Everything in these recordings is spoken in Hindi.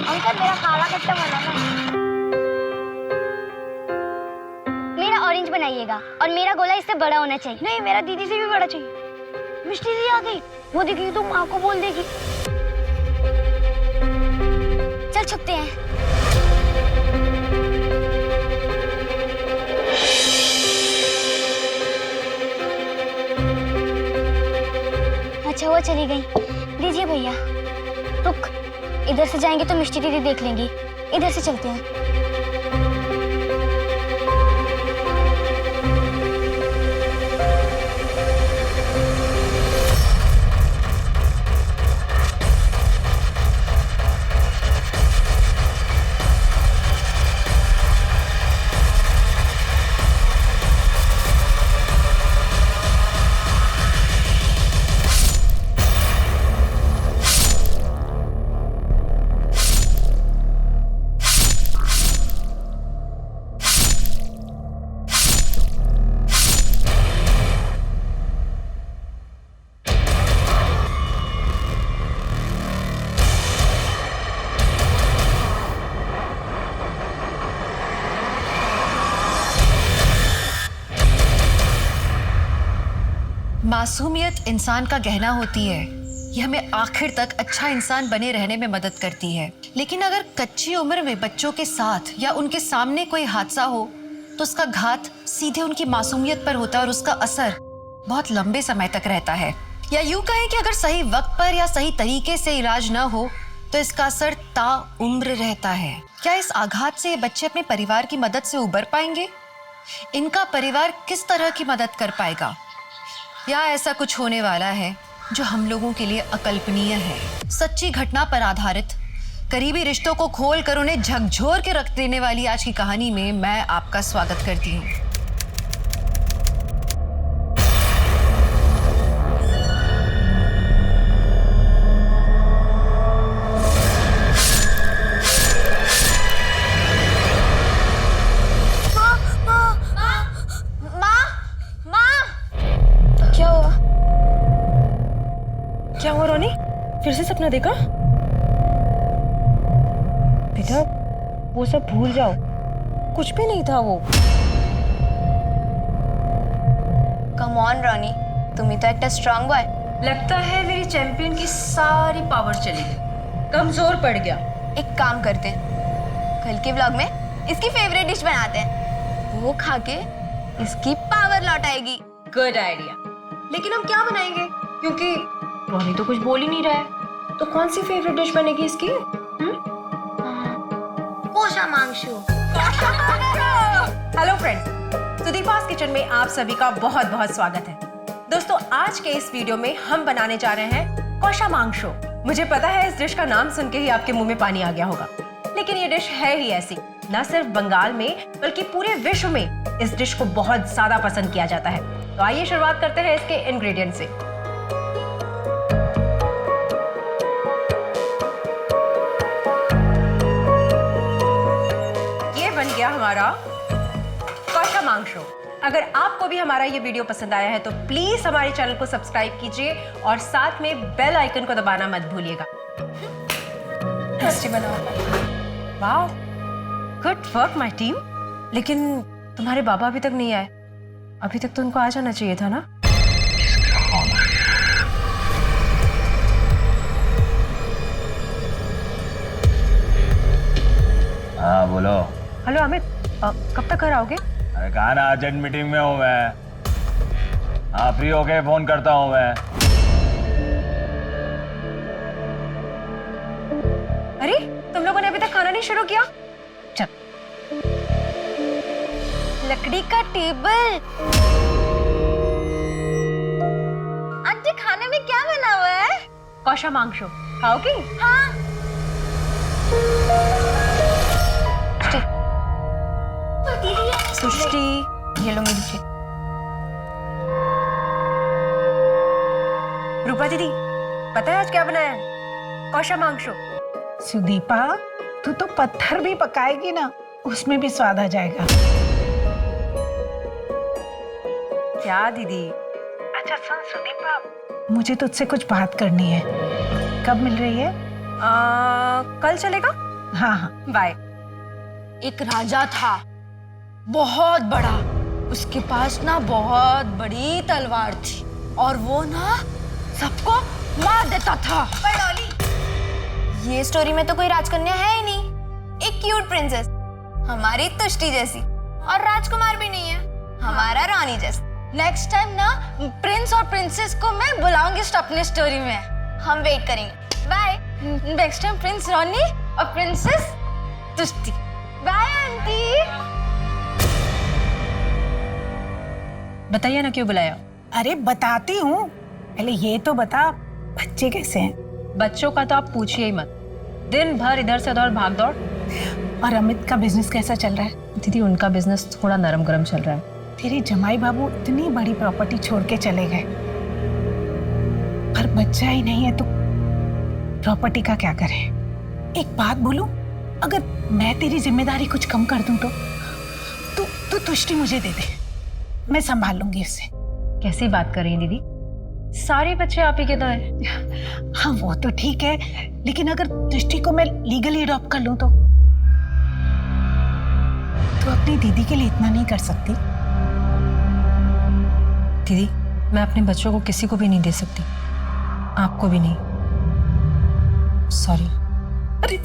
अंकल मेरा काला कट्टा बनाना। मेरा ऑरेंज बनाइएगा और मेरा गोला इससे बड़ा होना चाहिए। नहीं, मेरा दीदी से भी बड़ा चाहिए। मिष्टी दी आ गई, वो देखेगी तो माँ को बोल देगी। चल छुपते हैं। अच्छा वो चली गई। दीजिए भैया। रुक, इधर से जाएंगे तो मिष्टी दीदी देख लेंगी। इधर से चलते हैं। मासूमियत इंसान का गहना होती है। ये हमें आखिर तक अच्छा इंसान बने रहने में मदद करती है। लेकिन अगर कच्ची उम्र में बच्चों के साथ या उनके सामने कोई हादसा हो तो उसका घात सीधे उनकी मासूमियत पर होता है और उसका असर बहुत लंबे समय तक रहता है। या यूं कहें कि अगर सही वक्त पर या सही तरीके से इलाज न हो तो इसका असर ताउम्र रहता है। क्या इस आघात से ये बच्चे अपने परिवार की मदद से उबर पाएंगे? इनका परिवार किस तरह की मदद कर पाएगा? या ऐसा कुछ होने वाला है जो हम लोगों के लिए अकल्पनीय है? सच्ची घटना पर आधारित करीबी रिश्तों को खोल कर उन्हें झकझोर के रख देने वाली आज की कहानी में मैं आपका स्वागत करती हूँ। क्या हुआ रोनी? फिर से सपना देखा? बेटा वो सब भूल जाओ, कुछ भी नहीं था वो। कम ऑन रॉनी, तुम ही तो एक स्ट्रांग बॉय। लगता है मेरी चैंपियन की सारी पावर चली गई, कमजोर पड़ गया। एक काम करते हैं, कल के व्लॉग में इसकी फेवरेट डिश बनाते हैं, वो खा के इसकी पावर लौट आएगी। Good idea. लेकिन हम क्या बनाएंगे? क्योंकि रोनी तो कुछ बोल ही नहीं रहा है। तो कौन सी फेवरेट डिश बनेगी इसकी? कोशा मांगशु। हेलो फ्रेंड्स, सुदीपा's किचन में आप सभी का बहुत बहुत स्वागत है। दोस्तों आज के इस वीडियो में हम बनाने जा रहे हैं कोशा मांगशु। मुझे पता है इस डिश का नाम सुन के ही आपके मुंह में पानी आ गया होगा, लेकिन ये डिश है ही ऐसी। न सिर्फ बंगाल में बल्कि पूरे विश्व में इस डिश को बहुत ज्यादा पसंद किया जाता है। तो आइए शुरुआत करते हैं इसके इंग्रेडिएंट से। बन गया हमारा कोशा मांगशु। अगर आपको भी हमारा ये वीडियो पसंद आया है तो प्लीज हमारे चैनल को सब्सक्राइब कीजिए और साथ में बेल आइकन को दबाना मत भूलिएगा। टेस्टी बनाओ। Wow, good work my team. लेकिन तुम्हारे बाबा अभी तक नहीं आए। अभी तक तो उनको आ जाना चाहिए था ना। हाँ बोलो। हेलो अमित, कब तक घर आओगे? अरे कहा ना अर्जेंट मीटिंग में हूँ मैं। हाँ फ्री होके फोन करता हूँ मैं। अरे तुम लोगों ने अभी तक खाना नहीं शुरू किया? चल। लकड़ी का टेबल। आंटी खाने में क्या बना हुआ है? कोशा मांगशु खाओगी? हाँ। सृष्टि, ये लो मेरी चीज। रूपा दीदी, पता है आज क्या बनाया है? कोशा मांगशु। सुदीपा, तू तो पत्थर भी पकाएगी ना, उसमें भी स्वाद आ जाएगा। क्या दीदी? अच्छा सुन सुदीपा, मुझे तुझसे कुछ बात करनी है। कब मिल रही है? कल चलेगा? हाँ हाँ। बाय। एक राजा था, बहुत बड़ा। उसके पास ना बहुत बड़ी तलवार थी और वो ना सबको मार देता था। पर डॉली, ये स्टोरी में तो कोई राजकन्या है ही नहीं। एक क्यूट प्रिंसेस, हमारी तुष्टि जैसी, और राजकुमार भी नहीं है, हमारा रानी जैसा। नेक्स्ट टाइम ना प्रिंस और प्रिंसेस को मैं बुलाऊंगी अपनी स्टोरी में। हम वेट करेंगे। बाय। नेक्स्ट टाइम प्रिंस रानी और प्रिंसेस तुष्टि। Bye aunty. बताइए ना क्यों बुलाया? अरे बताती हूँ, पहले ये तो बता बच्चे कैसे हैं? बच्चों का तो आप पूछिए ही मत, दिन भर इधर से उधर भाग दौड़। और अमित का बिजनेस कैसा चल रहा है? दीदी उनका बिजनेस थोड़ा नरम गरम चल रहा है। तेरे जमाई बाबू इतनी बड़ी प्रॉपर्टी छोड़ के चले गए, पर बच्चा ही नहीं है तो प्रॉपर्टी का क्या करें? एक बात बोलूं, अगर मैं तेरी जिम्मेदारी कुछ कम कर दूं तो तू तुष्टि मुझे दे दे, मैं संभाल लूंगी उसे। कैसी बात कर रही हैं दीदी? सारे बच्चे आप ही के तो हैं। हाँ वो तो ठीक है, लेकिन अगर तुष्टि को मैं लीगली अडॉप्ट कर लूं तो अपनी दीदी के लिए इतना नहीं कर सकती? दीदी मैं अपने बच्चों को किसी को भी नहीं दे सकती, आपको भी नहीं। सॉरी। अरे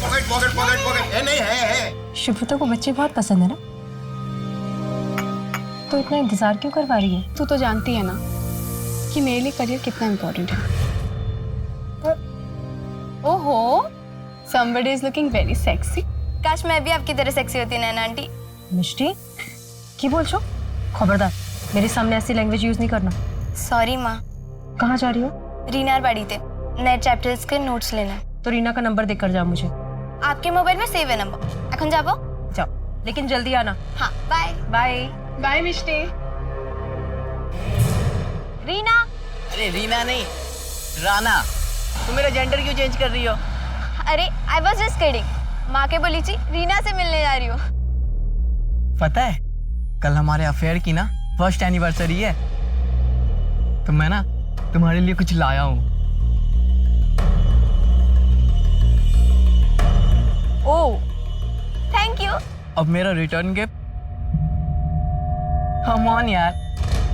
पॉकेट नहीं है। शुभ्रता को बच्चे बहुत पसंद है ना, तो इतना इंतजार क्यों करवा रही है? तू तो जानती है ना कि मेरे लिए करियर कितना इम्पोर्टेंट है। ओहो, somebody is looking very sexy। काश मैं भी आपकी तरह सेक्सी होती नैना आंटी। मिष्टी की बोल छो? खबरदार मेरे सामने ऐसी लैंग्वेज यूज नहीं करना। सॉरी माँ। कहाँ जा रही हो? रीनार बाड़ी थे, नए चैप्टर्स के नोट्स लेना है। तो रीना का नंबर देकर जाओ मुझे। आपके मोबाइल में सेव है नंबर। এখন যাবো? जाओ, लेकिन जल्दी आना। हाँ बाय। बाय। बाय मिष्टी। रीना। अरे रीना नहीं, राना। तुम मेरा जेंडर क्यों चेंज कर रही हो? अरे आई वॉज जस्ट किडिंग। माँ के बोली थी रीना से मिलने जा रही हो। पता है कल हमारे अफेयर की ना फर्स्ट एनिवर्सरी है, तो मैं ना तुम्हारे लिए कुछ लाया हूँ। Oh thank you. अब मेरा रिटर्न गिफ्ट। कम ऑन यार,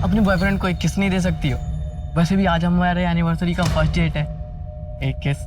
अपने बॉयफ्रेंड को एक किस नहीं दे सकती हो? वैसे भी आज हमारे एनिवर्सरी का फर्स्ट डेट है। एक किस।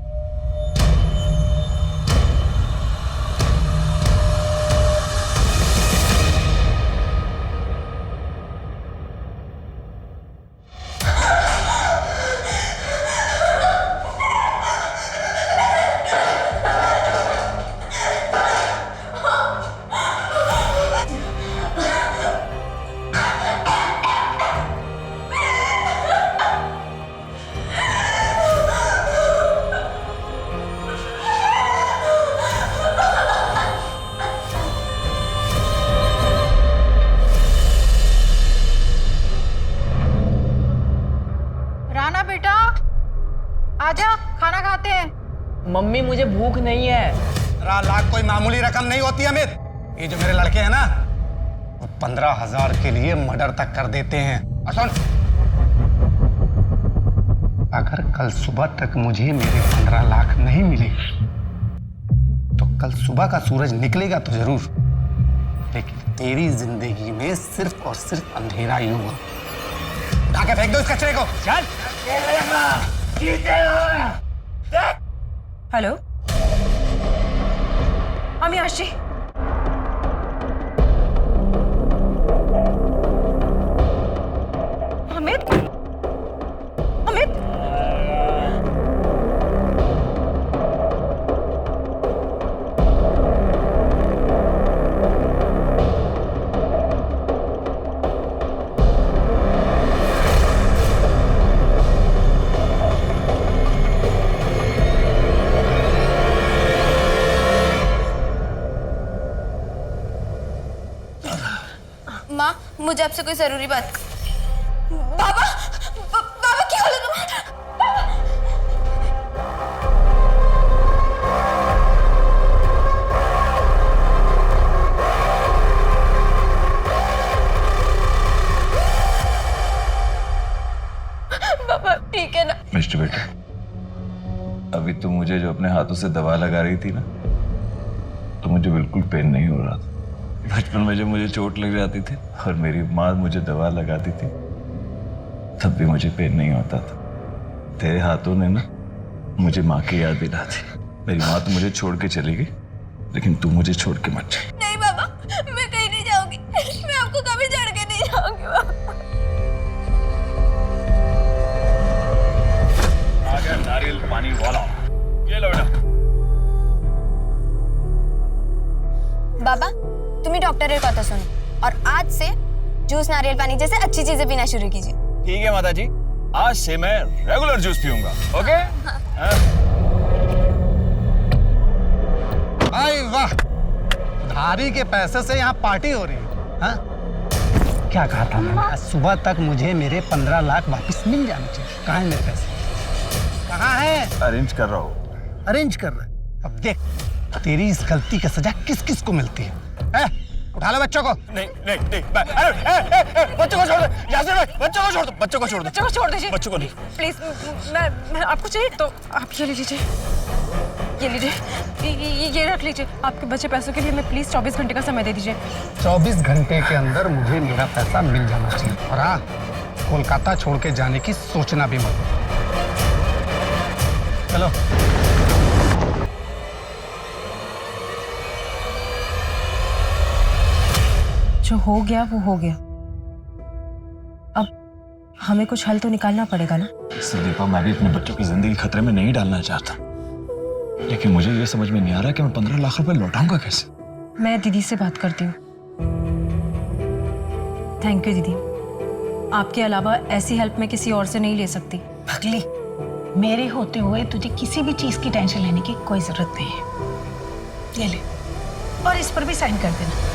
राना बेटा आजा, खाना खाते हैं। मम्मी मुझे भूख नहीं है। 15 लाख कोई मामूली रकम नहीं होती अमित। ये जो मेरे लड़के हैं ना, वो 15,000 के लिए मर्डर तक कर देते हैं। और सुन, अगर कल सुबह तक मुझे मेरे 15 लाख नहीं मिले तो कल सुबह का सूरज निकलेगा तो जरूर, लेकिन तेरी जिंदगी में सिर्फ और सिर्फ अंधेरा ही होगा। उठा के फेंक दो इस कचरे को। चल। हेलो अमियाश जी। अमित, अमित, माँ मुझे आपसे कोई जरूरी बात। बाबा बाबा क्या हाल है तुम्हारा? मिस्टर बेटा, अभी तुम मुझे मुझे जो अपने हाथों से दवा लगा रही थी ना, तो मुझे बिल्कुल पेन नहीं हो रहा था। बचपन में जब मुझे चोट लग जाती थी और मेरी माँ मुझे दवा लगाती थी, तब भी मुझे पेन नहीं होता था। तेरे हाथों ने ना मुझे माँ की याद दिला दी। मेरी माँ तो मुझे छोड़ के चली गई, लेकिन तू मुझे छोड़ के मत जा। नहीं बाबा, मैं कहीं नहीं जाऊंगी। मैं आपको कभी छोड़ के नहीं जाऊंगी बाबा। आ गया नारियल पानी वाला, ये लो बेटा। बाबा तुम्ही डॉक्टर कथा सुन और आज से जूस नारियल पानी जैसे अच्छी चीजें पीना शुरू कीजिए। ठीक है माता जी, आज से मैं रेगुलर जूस पीऊंगा। ओके? आई वाह, धारी के पैसे से यहाँ पार्टी हो रही है। हाँ? क्या कहा था मैंने? आज सुबह तक मुझे मेरे 15 लाख वापस मिल जाने चाहिए। कहाँ है मेरे पैसे? कहाँ है? अरेंज कर रहा हूँ। अरेंज कर रहा है। अब देख तेरी इस गलती की सजा किस किस को मिलती है। उठा लो बच्चों को। नहीं नहीं नहीं, अरे बच्चों को छोड़ दो, यासिर भाई, बच्चों को छोड़ दो, बच्चों को छोड़ दो, बच्चों को छोड़ दीजिए, बच्चों को नहीं। प्लीज। मैं आपको चाहिए तो आप ये ले लीजिए, ये लीजिए, ये रख लीजिए। आपके बचे पैसों के लिए मैं प्लीज 24 घंटे का समय दे दीजिए। 24 घंटे के अंदर मुझे मेरा पैसा मिल जाना चाहिए। और हाँ, कोलकाता छोड़ के जाने की सोचना भी मत। चलो। जो हो गया वो हो गया। अब हमें कुछ हल तो निकालना पड़ेगा ना। संदीपा, मैं भी अपने बच्चों की जिंदगी खतरे में नहीं डालना चाहता, लेकिन मुझे ये समझ में नहीं आ रहा कि मैं 15 लाख रुपए लौटाऊंगा कैसे। मैं दीदी से बात करती हूँ। थैंक यू दीदी, आपके अलावा ऐसी हेल्प मैं किसी और से नहीं ले सकती। पगली, मेरे होते हुए तुझे किसी भी चीज की टेंशन लेने की कोई जरूरत नहीं है। ये ले, और इस पर भी साइन कर देना।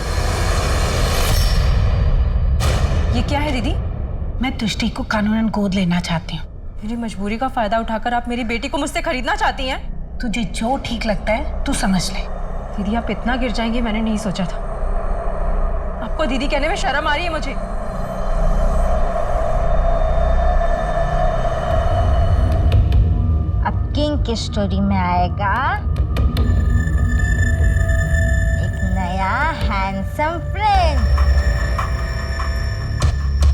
ये क्या है दीदी? मैं तुष्टि को कानूनन गोद लेना चाहती हूँ। मेरी मजबूरी का फायदा उठाकर आप मेरी बेटी को मुझसे खरीदना चाहती हैं? तुझे जो ठीक लगता है तू समझ ले। दीदी आप इतना गिर जाएंगे मैंने नहीं सोचा था। आपको दीदी कहने में शर्म आ रही है मुझे। अब किंग की स्टोरी में आएगा एक नया हैंडसम फ्रेंड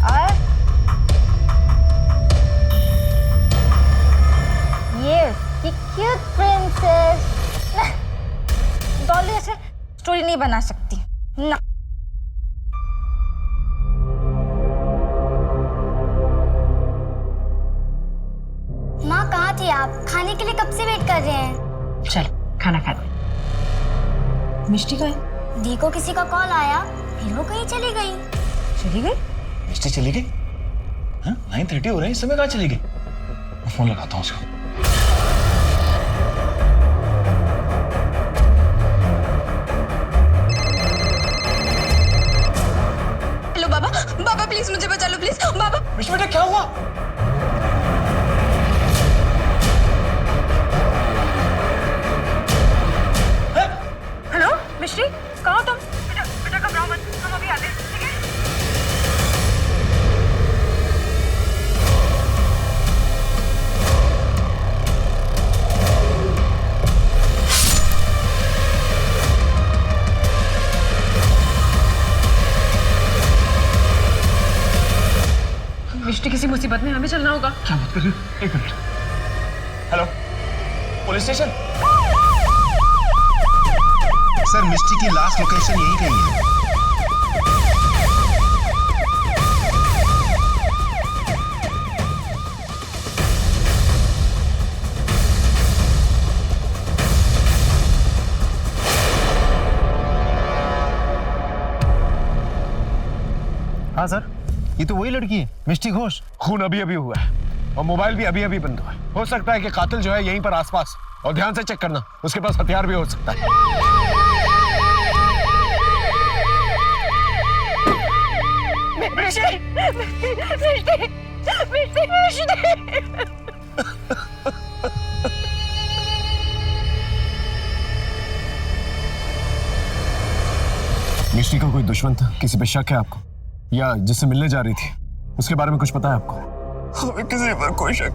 और ये उसकी क्यूट प्रिंसेस। डॉली ऐसे स्टोरी नहीं बना सकती ना। माँ कहाँ थी आप? खाने के लिए कब से वेट कर रहे हैं। चलो खाना खा दो। मिष्टी का है? दी को किसी का कॉल आया, फिर वो कहीं चली गई। चली गई? मिष्टी चली गई? हाँ, 9:30 हो रहे हैं, इस समय कहाँ चली गई? मैं फोन लगाता हूँ उसको। हेलो बाबा, बाबा प्लीज मुझे बचा लो प्लीज बाबा। मिष्टी बेटा क्या हुआ? हेलो मिष्टी, कहाँ हो तुम? बेटा घबराओ मत, हम अभी आते हैं, ठीक है? मिष्टी किसी मुसीबत में, हमें चलना होगा। क्या बात कर रही हो? एक minute. Hello, police station. Sir, Mishti की लास्ट लोकेशन यही कहीं है। हाँ सर, ये तो वही लड़की है, मिष्टी घोष। खून अभी अभी हुआ है और मोबाइल भी अभी अभी बंद हुआ है। हो सकता है कि कातिल जो है यहीं पर आसपास, और ध्यान से चेक करना, उसके पास हथियार भी हो सकता है। मिष्टी का कोई दुश्मन था? किसी पे शक है आपको? या जिससे मिलने जा रही थी उसके बारे में कुछ पता है आपको? हमें किसी पर कोई शक,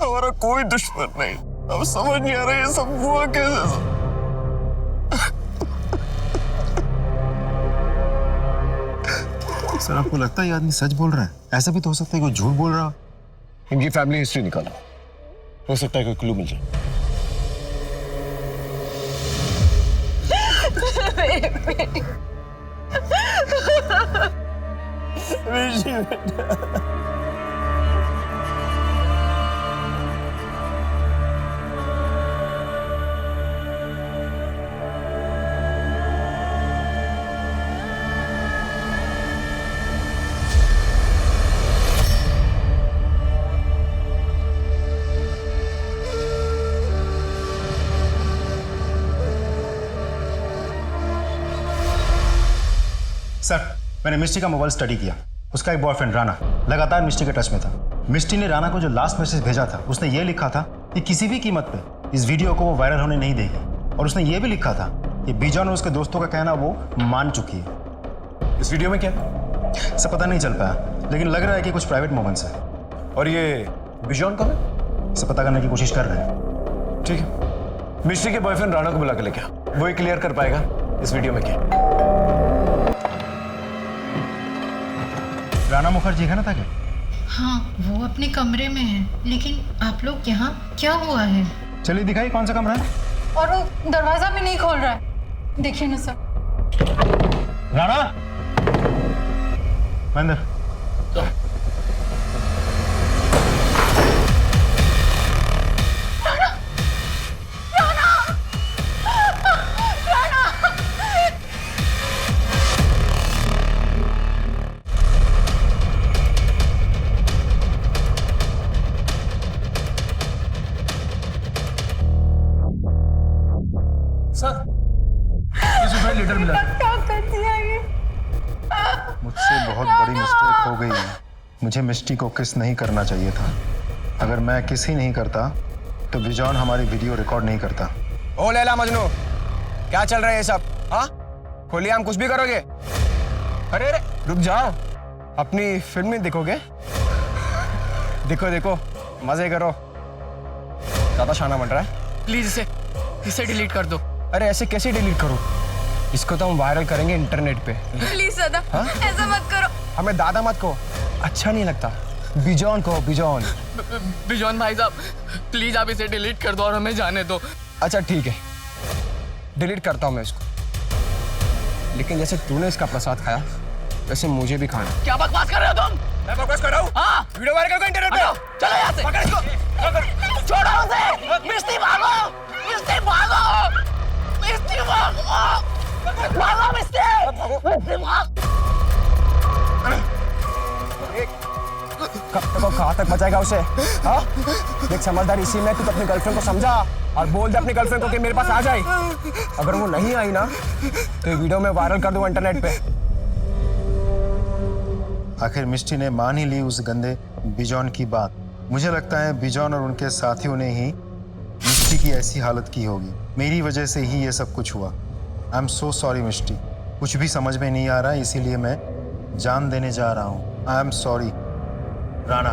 हमारा कोई दुश्मन नहीं। अब समझ नहीं आ रहा ये सब हुआ कैसे। सर आपको लगता है ये आदमी सच बोल रहा है? ऐसा भी तो हो सकता है कोई झूठ बोल रहा हो। इनकी फैमिली हिस्ट्री निकालो, हो सकता है कोई क्लू मिल जाए। सर मैंने मिस्टी का मोबाइल स्टडी किया। उसका एक बॉयफ्रेंड राणा लगातार मिस्टी के टच में था। मिस्टी ने राणा को जो लास्ट मैसेज भेजा था उसने ये लिखा था कि किसी भी कीमत पे इस वीडियो को वो वायरल होने नहीं देगी। और उसने ये भी लिखा था कि बिजॉन और उसके दोस्तों का कहना वो मान चुकी है। इस वीडियो में क्या? सब पता नहीं चल पाया, लेकिन लग रहा है कि कुछ प्राइवेट मोमेंट्स है। और ये बिजॉन कौन है? सब पता करने की कोशिश कर रहे हैं। ठीक है, मिस्टी के बॉयफ्रेंड राणा को बुला के लेके आओ, वो ही क्लियर कर पाएगा इस वीडियो में क्या। राणा मुखर्जी है ना था क्या? हाँ, वो अपने कमरे में है, लेकिन आप लोग यहाँ क्या हुआ है? चलिए दिखाइए कौन सा कमरा है। और वो दरवाजा भी नहीं खोल रहा है, देखिए ना सर। राणा महेंद्र मुझसे बहुत बड़ी मिस्टेक हो गई है। मुझे मिस्टी को किस नहीं करना चाहिए था। अगर मैं किस ही नहीं करता तो बिजॉन हमारी वीडियो रिकॉर्ड नहीं करता। ओ लैला मजनू, क्या चल रहा है ये सब? हाँ, खोलिए, हम कुछ भी करोगे? अरे अरे रुक जाओ, अपनी फिल्म में देखोगे? देखो देखो, मजे करो। ज्यादा शाना बन रहा है। प्लीज इसे डिलीट कर दो। अरे ऐसे कैसे डिलीट करूं? इसको तो हम वायरल करेंगे इंटरनेट पे। प्लीज दादा, ऐसा मत करो। हमें दादा मत कहो, अच्छा नहीं लगता। बिजॉन कहो, बिजॉन। बिजॉन भाई साहब, प्लीज आप इसे डिलीट कर दो और हमें जाने दो। अच्छा ठीक है, डिलीट करता हूँ मैं इसको। लेकिन जैसे तूने इसका प्रसाद खाया वैसे मुझे भी खाना। क्या बकवास कर रहे हो तुम? मैं बकवास कर रहा हूँ? हाँ, वीडियो वायरल करो इंटरनेट पे। चलो यहाँ से। पकड़ इसको। छोड़ो उसे। मिस्टी भागो, मिस्टी भागो, मिस्टी भागो, भागो मिस्टी, मिस्टी भाग। कब तक और कहाँ तक बचाएगा उसे? हाँ, देख समझदार इसी में तू अपनी गर्लफ्रेंड को समझा और बोल दे अपनी गर्लफ्रेंड को कि मेरे पास आ जाए। अगर वो नहीं आई ना तो ये वीडियो में वायरल कर दूँ इंटरनेट पे। आखिर मिस्टी ने मान ही ली उस गंदे बिजॉन की बात। मुझे लगता है बिजॉन और उनके साथियों ने ही मिस्टी की ऐसी हालत की होगी। मेरी वजह से ही ये सब कुछ हुआ। आई एम सो सॉरी मिस्टी। कुछ भी समझ में नहीं आ रहा है, इसीलिए मैं जान देने जा रहा हूँ। I am sorry Rana.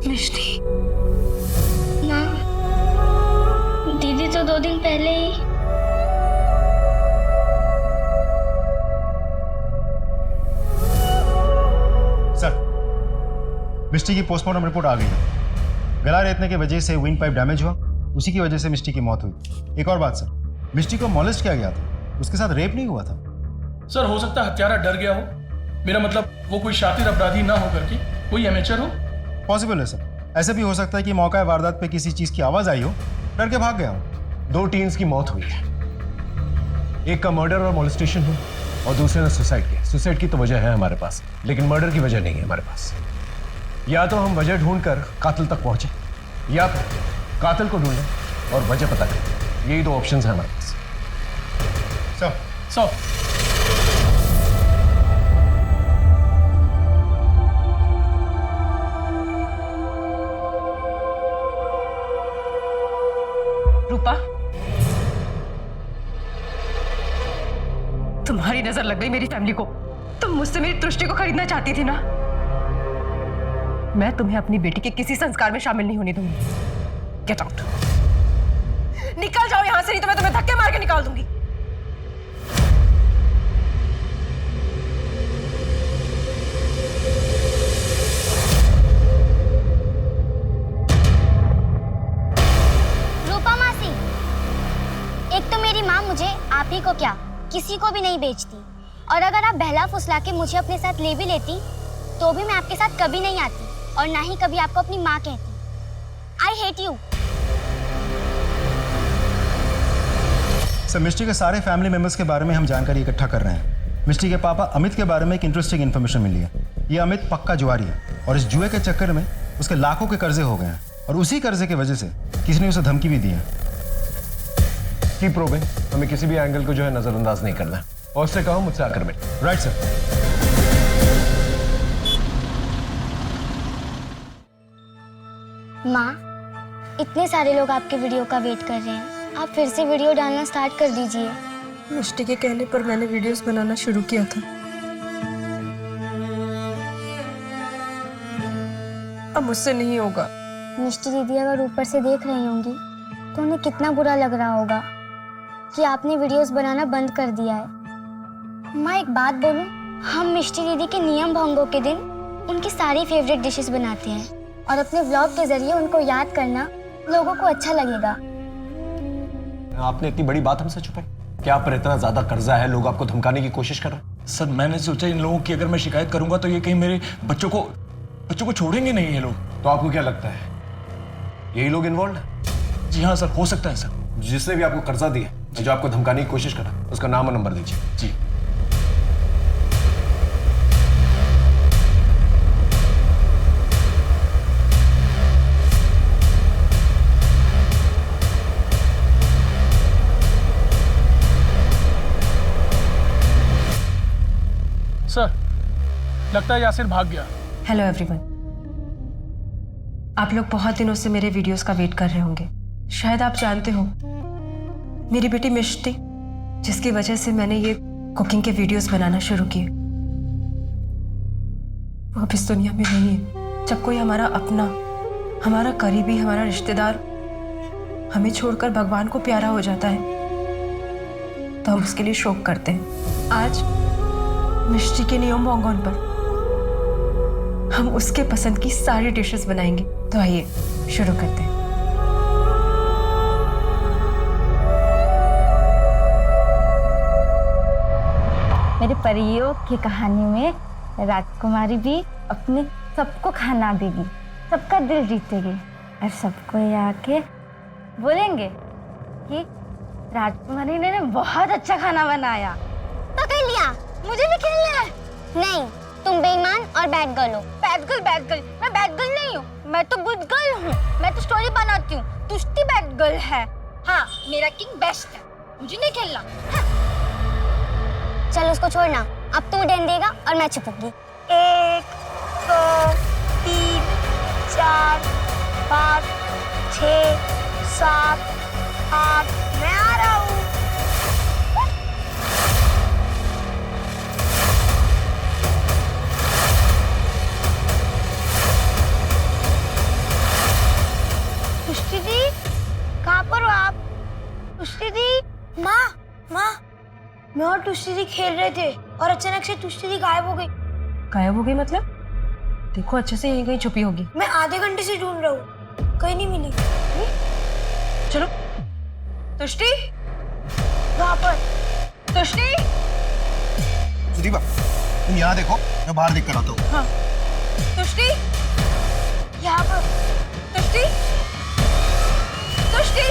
Mishti, माँ, दीदी तो 2 दिन पहले ही। सर, मिस्टी की पोस्टमार्टम रिपोर्ट आ गई है। गला रेतने की वजह से विंड पाइप डैमेज हुआ, उसी की वजह से मिस्टी की मौत हुई। एक और बात सर, मिस्टी को मॉलेस्ट किया गया था, उसके साथ रेप नहीं हुआ था। सर हो सकता है हत्यारा डर गया हो, मेरा मतलब वो कोई शातिर अपराधी ना हो करके कोई एमेचर हो। पॉसिबल है सर, ऐसे भी हो सकता है कि मौका वारदात पे किसी चीज की आवाज आई हो, डर के भाग गया हो। 2 टीन्स की मौत हुई है, एक का मर्डर और मोलेस्टेशन हुआ और दूसरे ने सुसाइड किया। सुसाइड की तो वजह है हमारे पास, लेकिन मर्डर की वजह नहीं है हमारे पास। या तो हम वजह ढूंढकर कातिल तक पहुंचे या फिर कातिल को ढूंढें और वजह पता करें। यही 2 ऑप्शंस हैं हमारे पास। सो रूपा, तुम्हारी नजर लग गई मेरी फैमिली को। तुम मुझसे मेरी दृष्टि को खरीदना चाहती थी ना। मैं तुम्हें अपनी बेटी के किसी संस्कार में शामिल नहीं होने दूंगी। गेट आउट, निकल जाओ यहां से, नहीं तो मैं तुम्हें धक्के मार के निकाल दूंगी। रूपा मासी, एक तो मेरी माँ मुझे आप ही को क्या किसी को भी नहीं बेचती, और अगर आप बहला फुसला के मुझे अपने साथ ले भी लेती तो भी मैं आपके साथ कभी नहीं आती और ना ही कभी आपको अपनी माँ कहती। I hate you. सर, मिष्टी के सारे फैमिली मेंबर्स के बारे में हम जानकारी इकट्ठा कर रहे हैं। मिष्टी के पापा अमित के बारे में एक इंटरेस्टिंग इन्फॉर्मेशन मिली है। ये अमित पक्का जुआरी है और इस जुए के चक्कर में उसके लाखों के कर्जे हो गए हैं और उसी कर्जे की वजह से किसी ने उसे धमकी भी दी है। कीप प्रोबिंग, हमें किसी भी एंगल को जो है नजरअंदाज नहीं करना है। और उससे कहो मुझसे आकर मिल। Right sir. माँ, इतने सारे लोग आपके वीडियो का वेट कर रहे हैं, आप फिर से वीडियो डालना स्टार्ट कर दीजिए। मिष्टी के कहने पर मैंने वीडियोस बनाना शुरू किया था। अब मुझसे नहीं होगा। मिष्टी दीदी अगर ऊपर से देख रही होंगी तो उन्हें कितना बुरा लग रहा होगा कि आपने वीडियोस बनाना बंद कर दिया है। माँ, एक बात बोलूं, हम मिष्टी दीदी के नियम भंगों के दिन उनकी सारी फेवरेट डिशेस बनाते हैं और अपने व्लॉग के जरिए उनको याद करना लोगों को अच्छा लगेगा। आपने इतनी बड़ी बात हमसे छुपाई? क्या आप पर इतना ज्यादा कर्जा है, लोग आपको धमकाने की कोशिश कर रहे हैं? सर, मैंने सोचा इन लोगों की अगर मैं शिकायत करूंगा तो ये कहीं मेरे बच्चों को छोड़ेंगे नहीं ये लोग। तो आपको क्या लगता है यही लोग इन्वॉल्व है? जी हाँ सर, हो सकता है सर। जिसने भी आपको कर्जा दिया, जो आपको धमकाने की कोशिश करा, उसका नाम और नंबर दीजिए। जी। सर, लगता है यासिर भाग गया। हेलो एवरीवन, आप लोग बहुत दिनों से मेरे वीडियोस का वेट कर रहे होंगे। शायद आप जानते हो, मेरी बेटी मिष्टी, जिसकी वजह से मैंने ये कुकिंग के वीडियोस बनाना शुरू किए, वो अब इस दुनिया में नहीं है। जब कोई हमारा अपना, हमारा करीबी, हमारा रिश्तेदार हमें छोड़कर भगवान को प्यारा हो जाता है तो हम उसके लिए शोक करते हैं। आज मिष्टी के नियम भंगों पर हम उसके पसंद की सारी डिशेस बनाएंगे। तो आइए शुरू करते हैं। मेरे परियों की कहानी में राजकुमारी भी अपने सबको खाना देगी, सबका दिल जीतेगी और सबको ये आके बोलेंगे कि राजकुमारी ने बहुत अच्छा खाना बनाया। पकड़ लिया, मुझे भी खेलना है। नहीं, तुम बेईमान और बैड गर्ल हो। बैड गर्ल, मैं बैड गर्ल नहीं हूँ, मैं तो गुड गर्ल हूँ। मैं तो स्टोरी बनाती हूँ, तुष्टि बैड गर्ल है। हाँ, मेरा किंग बेस्ट है, मुझे नहीं खेलना। हाँ। चल उसको छोड़ना, अब तू डैन देगा और मैं छुपूंगी। 1 2 3 4 5 6 7 8 मैं आ रहा हूँ। तुष्टि दी, कहाँ पर हो आप? तुष्टि दी, माँ मैं और तुष्टि दी खेल रहे थे और अचानक से तुष्टि दी गायब हो गई। गायब हो गई मतलब? देखो अच्छे से, यहीं कहीं छुपी होगी। मैं आधे घंटे से ढूंढ रहा हूँ, कहीं नहीं मिली। चलो, तुष्टि, वहाँ पर। तुष्टि, सुदीपा, तुम यहाँ देखो, मैं बाहर देख कर आता हूँ। हाँ, तुष्टि, यहाँ पर। तुष्टि, तुष्टि,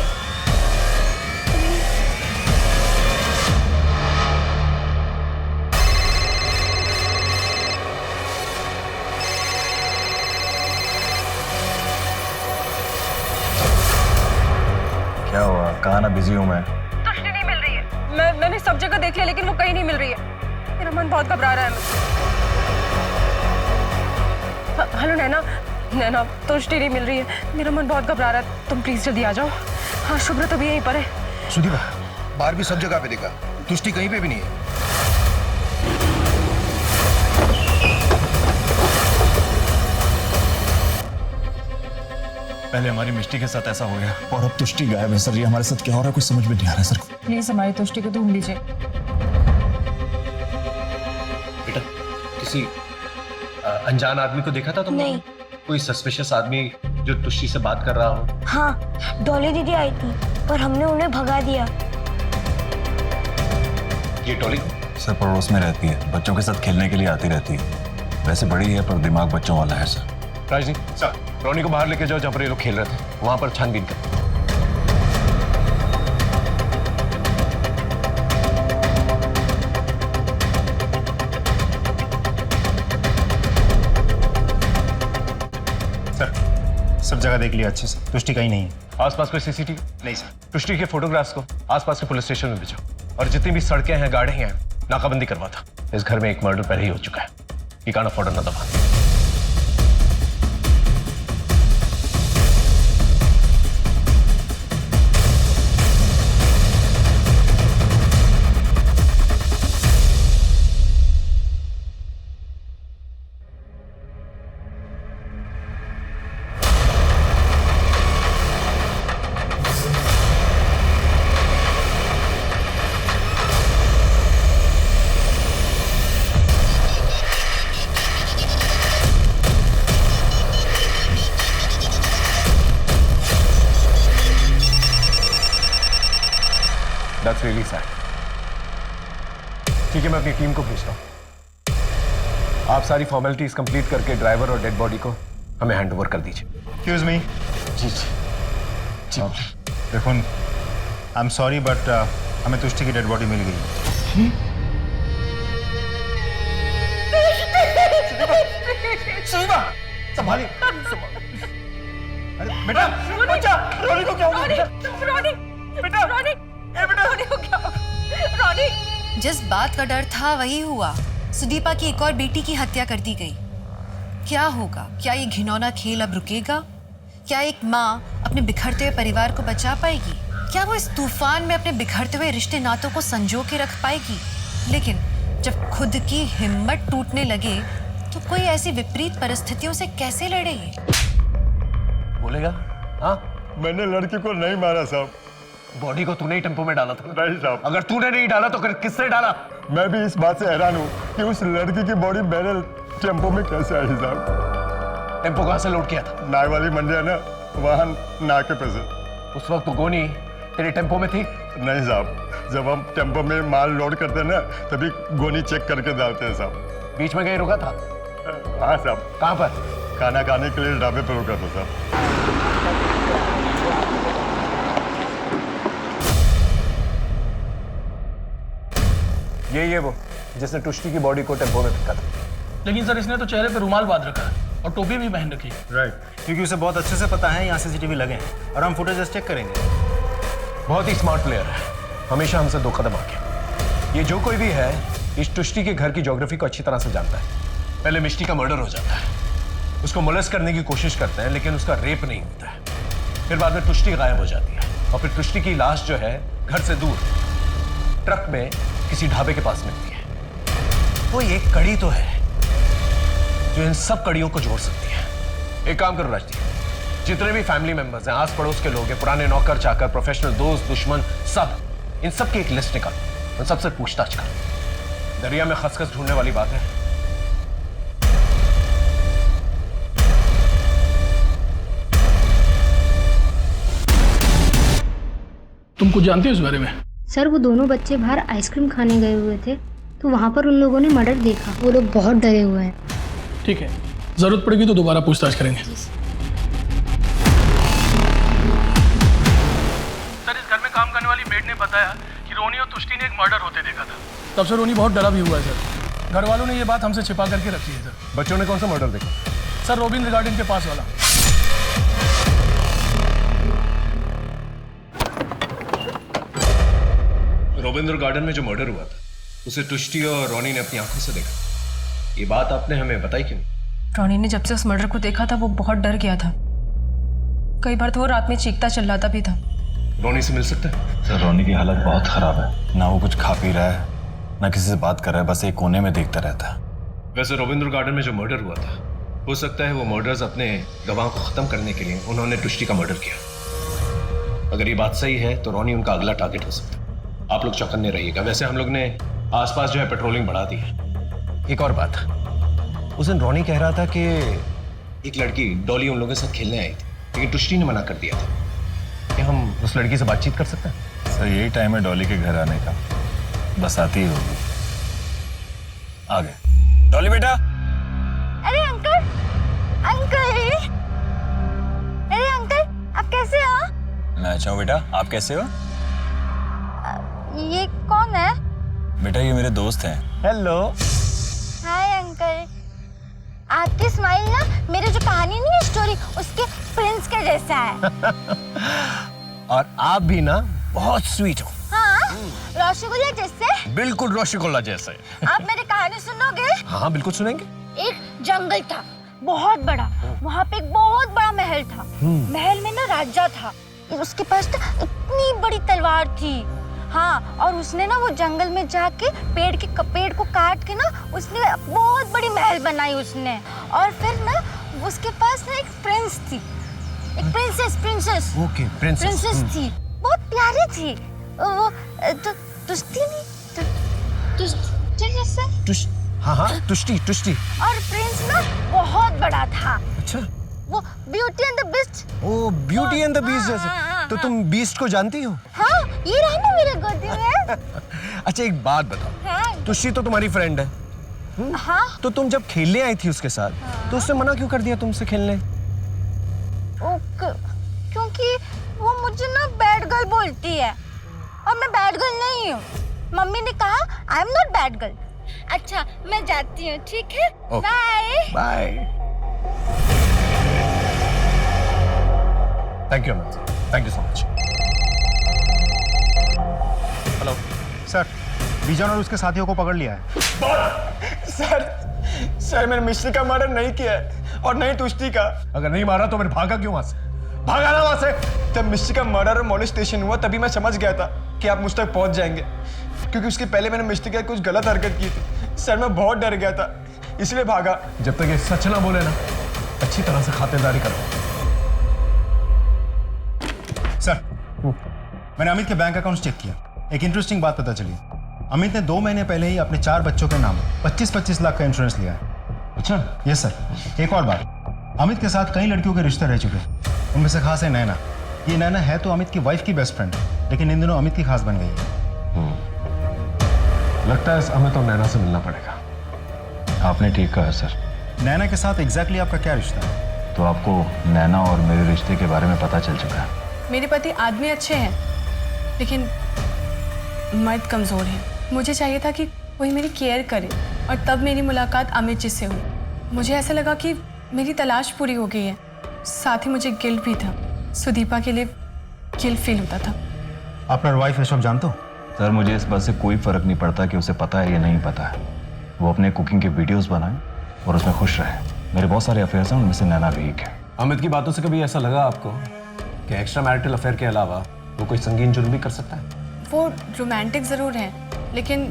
क्या हुआ? कहाँ ना बिजी हूँ मैं। तुष्टि नहीं मिल रही है। मैंने सब जगह देख लिया लेकिन वो कहीं नहीं मिल रही है। मेरा मन बहुत घबरा रहा है मुझे। हेलो नैना, तुष्टि नहीं मिल रही है, मेरा मन बहुत घबरा रहा है, तुम प्लीज जल्दी आ जाओ। हाँ, शुभ्र तो भी यहीं पर है। सुदीपा, बाहर भी सब जगह पे देखा, तुष्टि कहीं पे भी नहीं है। पहले हमारी मिष्टी के साथ ऐसा हो गया और अब तुष्टि गायब है सर। ये हमारे साथ क्या हो रहा है कुछ समझ में नहीं आ रहा है सर। प्लीज हमारी तुष्टि को ढूंढ लीजिए। बेटा किसी अनजान आदमी को देखा था तुमने? नहीं। कोई सस्पिशियस आदमी जो तुष्टि से बात कर रहा हो? हाँ, डॉली दीदी आई थी पर हमने उन्हें भगा दिया। ये डॉली सर पड़ोस में रहती है, बच्चों के साथ खेलने के लिए आती रहती है। वैसे बड़ी है पर दिमाग बच्चों वाला है सर। राजनी सर, रोनी को बाहर लेके जाओ जहाँ पर ये लोग खेल रहे थे, वहां पर छानबीन कर। सर सब जगह देख लिया अच्छे से, तुष्टि कहीं नहीं है। आसपास कोई सीसीटीवी? नहीं सर। तुष्टि के फोटोग्राफ्स को आसपास के पुलिस स्टेशन में भेजो और जितनी भी सड़कें हैं गाड़ियां हैं नाकाबंदी करवा था। इस घर में एक मर्डर पहले ही हो चुका है। ये कान अफोर्ड ना दबा। That's really sad. ठीक है, मैं अपनी टीम को भेजता हूँ। आप सारी फॉर्मेलिटीज कंप्लीट करके ड्राइवर और डेड बॉडी को हमें हैंड ओवर कर दीजिए। Excuse me. जी जी। देखो, आई एम सॉरी बट हमें तुष्टि की डेड बॉडी मिल गई। संभालिए। अरे बेटा, बच्चा, रोनी को क्या हो गया? रोनी, बेटा, रोनी, रोनी को क्या हो गया? रोनी। जिस बात का डर था वही हुआ। सुदीपा की एक और बेटी की हत्या कर दी गई। क्या होगा? क्या ये घिनौना खेल अब रुकेगा? क्या एक माँ अपने बिखरते हुए परिवार को बचा पाएगी? क्या वो इस तूफान में अपने बिखरते हुए रिश्ते नातों को संजो के रख पाएगी? लेकिन जब खुद की हिम्मत टूटने लगे तो कोई ऐसी विपरीत परिस्थितियों से कैसे लड़े? बोलेगा? हाँ, मैंने लड़की को नहीं मारा साहब। बॉडी को तूने ही टेम्पो में डाला था? नहीं साहब। अगर तूने नहीं डाला तो किसने डाला? मैं भी इस बात से हैरान हूँ कि उस लड़की की बॉडी मेरे टेम्पो में कैसे आई साहब। टेम्पो कहाँ से लोड किया था? नाय वाली मंडी है ना, वहाँ नाके पे से। उस वक्त तो गोनी तेरे टेम्पो में थी? नहीं साहब, जब हम टेम्पो में माल लोड करते हैं ना तभी गोनी चेक करके डालते हैं साहब। बीच में कहीं रुका था? हाँ साहब। कहाँ पर? खाना खाने के लिए ढाबे पर रुका था साहब। ये वो जिसने तुष्टि की बॉडी को टेम्पो में फेंका था। लेकिन सर इसने तो चेहरे पे रुमाल बांध रखा है और टोपी भी पहन रखी है। राइट, क्योंकि उसे बहुत अच्छे से पता है यहाँ सीसीटीवी लगे हैं और हम फुटेज चेक करेंगे। बहुत ही स्मार्ट प्लेयर है, हमेशा हमसे 2 कदम आगे। ये जो कोई भी है इस तुष्टि के घर की ज्योग्राफी को अच्छी तरह से जानता है। पहले मिष्टी का मर्डर हो जाता है, उसको मोलेस्ट करने की कोशिश करते हैं लेकिन उसका रेप नहीं होता है। फिर बाद में तुष्टि गायब हो जाती है और फिर तुष्टि की लाश जो है घर से दूर ट्रक में किसी ढाबे के पास मिलती है। वो एक कड़ी तो है जो इन सब कड़ियों को जोड़ सकती है। एक काम करो राजदीप, जितने भी फैमिली मेंबर्स हैं, आस पड़ोस के लोग हैं, पुराने नौकर चाकर, प्रोफेशनल दोस्त, दुश्मन, सब, इन सब की एक लिस्ट निकाल, उन सबसे पूछताछ कर। दरिया में खसखस ढूंढने वाली बात है। तुम कुछ जानते हो इस बारे में? सर, वो दोनों बच्चे बाहर आइसक्रीम खाने गए हुए थे तो वहाँ पर उन लोगों ने मर्डर देखा। वो लोग बहुत डरे हुए हैं। ठीक है, जरूरत पड़ेगी तो दोबारा पूछताछ करेंगे। सर, इस घर में काम करने वाली मेड ने बताया कि रोनी और तुष्टि ने एक मर्डर होते देखा था। तब से रोनी बहुत डरा भी हुआ है सर। घर वालों ने ये बात हमसे छिपा करके रखी है सर। बच्चों ने कौन सा मर्डर देखा? सर, रोबिन गार्डन के पास वाला। रोबिंद्र गार्डन में जो मर्डर हुआ था उसे तुष्टि और रोनी ने अपनी आंखों से देखा। ये बात आपने हमें बताई क्यों? रोनी ने जब से उस मर्डर को देखा था वो बहुत डर गया था। कई बार तो वो रात में चीखता चिल्लाता भी था। रोनी से मिल सकता है? सर रोनी की हालत बहुत खराब है, ना वो कुछ खा पी रहा है, ना किसी से बात कर रहा है, बस एक कोने में देखता रहता है। वैसे रविंद्र गार्डन में जो मर्डर हुआ था, हो सकता है वो मर्डर्स अपने गवाहों को खत्म करने के लिए उन्होंने तुष्टि का मर्डर किया। अगर ये बात सही है तो रोनी उनका अगला टारगेट हो सकता है। आप लोग चौकन्ने रहिएगा। वैसे हम लोग ने आसपास जो है पेट्रोलिंग बढ़ा दी है। एक और बात, उस दिन रोनी कह रहा था कि एक लड़की डॉली उन लोगों के साथ खेलने आई थी, लेकिन तुष्टि ने मना कर दिया था। क्या हम उस लड़की से बातचीत कर सकते हैं? सर यही टाइम है डॉली के घर आने का, बस आती ही होगी। आ गए। डॉली बेटा। अरे अंकल, अंकल, अरे अंकल, आप कैसे हो? मैं अच्छा हूँ बेटा, आप कैसे हो? ये कौन है? बेटा ये मेरे दोस्त हैं। हेलो। Hi uncle. आपकी स्माइल ना मेरे जो कहानी नहीं है स्टोरी उसके प्रिंस के जैसा है। और आप भी ना बहुत स्वीट हो। हाँ, रसगुल्ला जैसे। बिल्कुल रसगुल्ला जैसे। आप मेरी कहानी सुनोगे? हाँ बिल्कुल सुनेंगे। एक जंगल था बहुत बड़ा, वहाँ पे एक बहुत बड़ा महल था। महल में ना राजा था, उसके पास ना इतनी बड़ी तलवार थी। हाँ, और उसने ना वो जंगल में जाके पेड़ को काट के ना उसने बहुत बड़ी महल बनाई उसने। और फिर ना उसके पास ना एक प्रिंस थी, एक प्रिंसेस। ओके, प्रिंसेस थी, बहुत प्यारी थी वो। तुष्टि नहीं, तुष्टि जैसे। हाँ तुष्टि। और प्रिंस ना बहुत बड़ा था। अच्छा, वो ब्यूटी एंड द बीस्ट। ओ ब्यूटी एंड द बीस्ट जैसे। हाँ, तो तुम बीस्ट को जानती हो? हाँ, ये रहा ना मेरे गोदी में। अच्छा एक बात बताओ, हाँ, तुष्टि तो तुम्हारी फ्रेंड है। हाँ। तो तुम जब खेलने आई थी उसके साथ, तो उसने मना क्यों कर दिया तुमसे खेलने? क्योंकि वो मुझे ना बैड गर्ल बोलती है और मैं बैड गर्ल नहीं हूँ। मम्मी ने कहा I am not bad girl. अच्छा मैं जाती हूँ, ठीक है? Bye bye. Thank you Amit, thank you so much. Hello sir, Bijon और उसके साथियों को पकड़ लिया है। सर मैंने मिश्री का मर्डर नहीं किया है और नहीं तुष्टि का। अगर नहीं मारा तो फिर भागा क्यों वहां से? भागा ना वहां से। जब मिश्री का मर्डर और मोलेस्टेशन हुआ तभी मैं समझ गया था कि आप मुझ तक पहुंच जाएंगे, क्योंकि उसके पहले मैंने मिश्री के कुछ गलत हरकत की थी। सर मैं बहुत डर गया था, इसलिए भागा। जब तक ये सच ना बोले ना, अच्छी तरह से खातिरदारी करो। सर, मैंने अमित के बैंक अकाउंट चेक किया, एक इंटरेस्टिंग बात पता चली। अमित ने 2 महीने पहले ही अपने 4 बच्चों के नाम 25-25 लाख का इंश्योरेंस लिया है। अच्छा। Yes sir. एक और बात, अमित के साथ कई लड़कियों के रिश्ते रह चुके हैं, उनमें से खास है नैना। ये नैना है तो अमित की वाइफ की बेस्ट फ्रेंड, लेकिन इन दिनों अमित की खास बन गई है। लगता है हमें तो नैना से मिलना पड़ेगा। आपने ठीक कहा सर। नैना के साथ एग्जैक्टली आपका क्या रिश्ता है? तो आपको नैना और मेरे रिश्ते के बारे में पता चल चुका है। मेरे पति आदमी अच्छे हैं, लेकिन मर्द कमज़ोर हैं। मुझे चाहिए था कि कोई मेरी केयर करे, और तब मेरी मुलाकात अमित जी से हुई। मुझे ऐसा लगा कि मेरी तलाश पूरी हो गई है। साथ ही मुझे गिल्ट भी था, सुदीपा के लिए गिल्ट फील होता था। आपका वाइफ ये सब जानते हो? सर मुझे इस बात से कोई फर्क नहीं पड़ता कि उसे पता है या नहीं पता है। वो अपने कुकिंग के वीडियोस बनाए और उसमें खुश रहे। मेरे बहुत सारे अफेयर्स हैं, उनमें से नैना भी एक है। अमित की बातों से कभी ऐसा लगा आपको कि एक्स्ट्रा मैरिटल अफेयर के अलावा वो कोई संगीन जुर्म भी कर सकता है? वो रोमांटिक ज़रूर हैं, लेकिन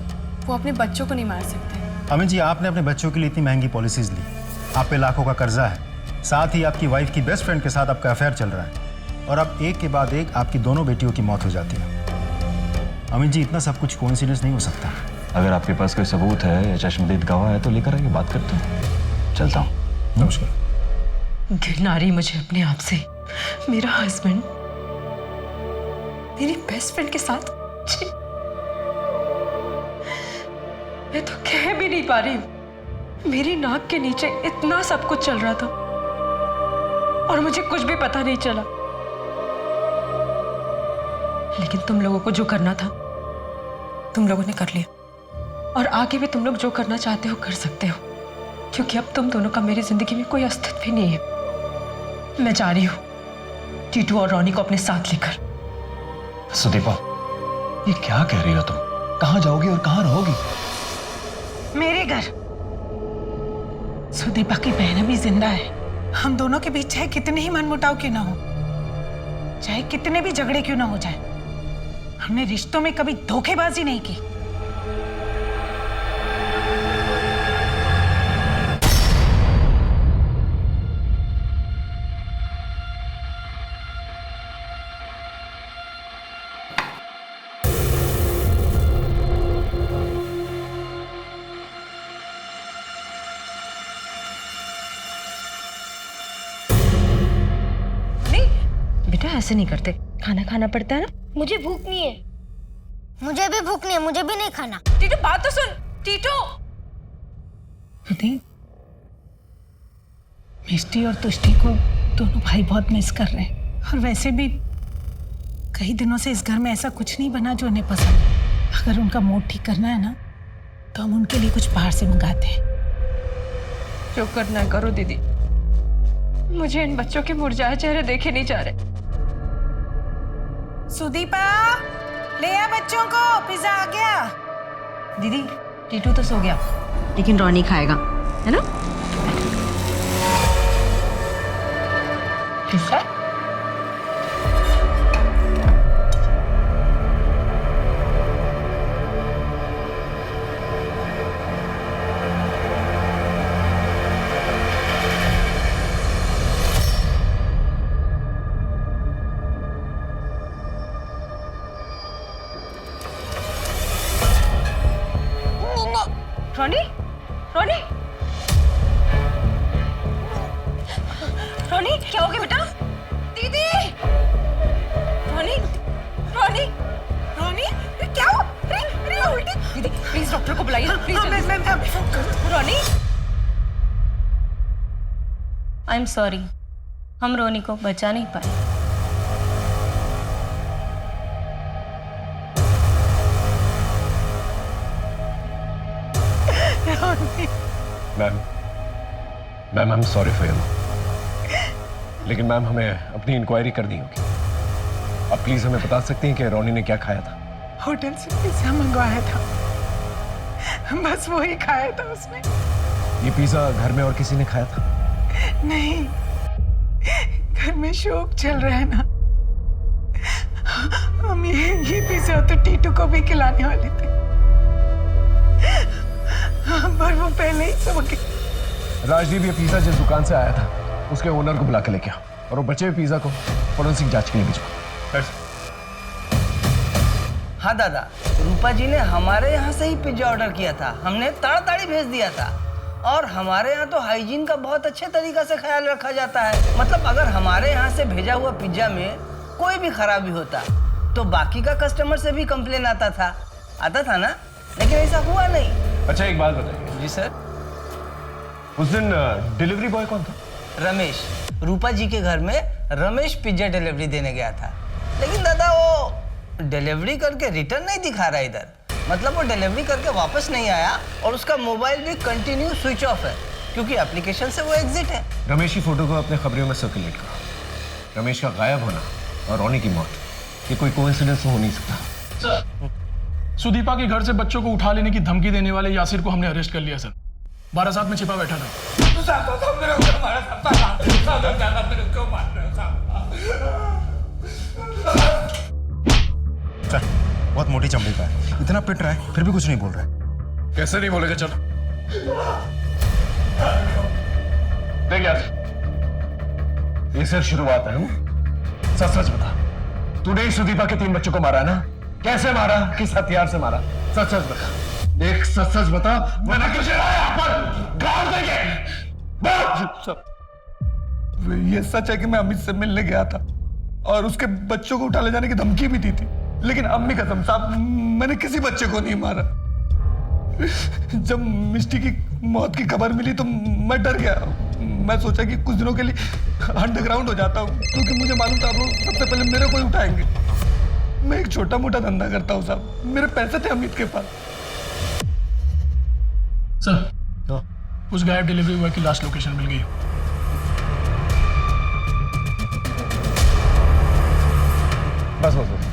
वो अपने बच्चों को नहीं मार सकते। अमित जी, आपने अपने बच्चों के लिए इतनी महंगी पॉलिसीज ली, आप पे लाखों का कर्जा है, साथ ही आपकी वाइफ की बेस्ट फ्रेंड के साथ आपका अफेयर चल रहा है, और अब एक के बाद एक आपकी दोनों बेटियों की मौत हो जाती है। अमित जी, इतना सब कुछ कोइंसिडेंस नहीं हो सकता। अगर आपके पास कोई सबूत है या चश्मदीद गवाह है तो लेकर आइए, बात करते हैं। चलता हूँ। नमस्कार। घिन आ रही मुझे अपने आप से। मेरा हस्बैंड मेरी बेस्ट फ्रेंड के साथ, छी, मैं तो कह भी नहीं पा रही हूँ। मेरी नाक के नीचे इतना सब कुछ चल रहा था और मुझे कुछ भी पता नहीं चला। लेकिन तुम लोगों को जो करना था तुम लोगों ने कर लिया, और आगे भी तुम लोग जो करना चाहते हो कर सकते हो, क्योंकि अब तुम दोनों का मेरी जिंदगी में कोई अस्तित्व ही नहीं है। मैं जा रही हूँ टीटू और रोनी को अपने साथ लेकर। सुदीपा, ये क्या कह रही हो तुम? कहाँ जाओगी और कहाँ रहोगी? मेरे घर। सुदीपा की बहन भी जिंदा है। हम दोनों के बीच चाहे कितने ही मनमुटाव क्यों ना हो, चाहे कितने भी झगड़े क्यों ना हो जाए, हमने रिश्तों में कभी धोखेबाजी नहीं की। ऐसे नहीं करते, खाना खाना पड़ता है ना। मुझे भूख नहीं है। मुझे भी भूख नहीं है, मुझे भी नहीं खाना। टीटू बात तो सुन। टीटू दी, मिष्टी और तुष्टी को दोनों भाई बहुत मिस कर रहे हैं। और वैसे भी कई दिनों से इस घर में ऐसा कुछ नहीं बना जो उन्हें पसंद है। अगर उनका मूड ठीक करना है ना तो हम उनके लिए कुछ बाहर से मंगाते हैं। जो करना है करो दीदी, मुझे इन बच्चों के मुरझाए चेहरे देखे नहीं जा रहे। सुदीपा, ले आ बच्चों को, पिज्जा आ गया। दीदी टीटू तो सो गया, लेकिन रॉनी खाएगा, है ना? पिज्जा? रॉनी, रॉनी, रॉनी, क्या हो गया बेटा? दीदी, रॉनी, रॉनी, रॉनी, क्या हो? अरे उल्टी। दीदी प्लीज डॉक्टर को बुलाइए, please. Ronnie, I am sorry, हम रोनी को बचा नहीं पाए। Ma'am I am sorry for you, लेकिन मैम हमें अपनी इंक्वायरी करनी होगी। आप प्लीज हमें बता सकती हैं कि रोनी ने क्या खाया था? होटल से पिज्जा मंगवाया था, बस वही खाया था उसने। ये पिज्जा घर में और किसी ने खाया था? नहीं, घर में शोक चल रहा है ना, हम ये पिज्जा तो टीटू को भी खिलाने वाले थे, पर वो पहले ही सो गए। राजदीप, ये पिज्जा जिस दुकान से आया था उसके ओनर को बुला के लेके आओ और वो बचे हुए पिज्जा को फोरेंसिक जांच के लिए भिजवाओ। हाँ दादा, रूपा जी ने हमारे यहाँ से ही पिज्जा ऑर्डर किया था, हमने ताड़ाताड़ी भेज दिया था। और हमारे यहाँ तो हाइजीन का बहुत अच्छे तरीका से ख्याल रखा जाता है। मतलब अगर हमारे यहाँ से भेजा हुआ पिज्जा में कोई भी खराबी होता तो बाकी का कस्टमर से भी कंप्लेन आता था ना, लेकिन ऐसा हुआ नहीं। अच्छा एक बात बताइए। जी सर। उस दिन डिलीवरी बॉय कौन था? रमेश, रूपा जी के घर में रमेश पिज्जा डिलीवरी देने गया था। लेकिन दादा वो डिलीवरी करके रिटर्न नहीं दिखा रहा इधर, मतलब वो डिलीवरी करके वापस नहीं आया और उसका मोबाइल भी कंटिन्यू स्विच ऑफ है क्योंकि एप्लीकेशन से वो एग्जिट है। रमेश की फोटो को अपने खबरों में सर्कुलेट करो। रमेश का गायब होना और रोनी की मौत ये कोई कोइंसिडेंस हो नहीं सकता। सर, सुदीपा के घर से बच्चों को उठा लेने की धमकी देने वाले यासिर को हमने अरेस्ट कर लिया सर। 12/7 में छिपा बैठा था। सर, बहुत मोटी चमड़ी का है, इतना पिट रहा है फिर भी कुछ नहीं बोल रहा है। कैसे नहीं बोलेगा? चलो देख यार, ये सिर्फ शुरुआत है। सच सच बता, तूने ही सुदीपा के 3 बच्चों को मारा है ना? कैसे मारा, किस हथियार से मारा? सच सच बता, देख सच सच बता, वरना तुझे यहाँ पर गाड़ देंगे। ये सच है कि मैं अमित से मिलने गया था और उसके बच्चों को उठा ले जाने की धमकी भी दी थी, लेकिन अम्मी कसम साहब मैंने किसी बच्चे को नहीं मारा। जब मिष्टी की मौत की खबर मिली तो मैं डर गया। मैं सोचा कि कुछ दिनों के लिए अंडरग्राउंड हो जाता हूँ क्योंकि मुझे मालूम था आप लोग सबसे पहले मेरे को ही उठाएंगे। मैं एक छोटा मोटा धंधा करता हूँ साहब, मेरे पैसे थे अमित के पास। सर, उस गायब डिलीवरी बॉय की लास्ट लोकेशन मिल गई। बस बस बस।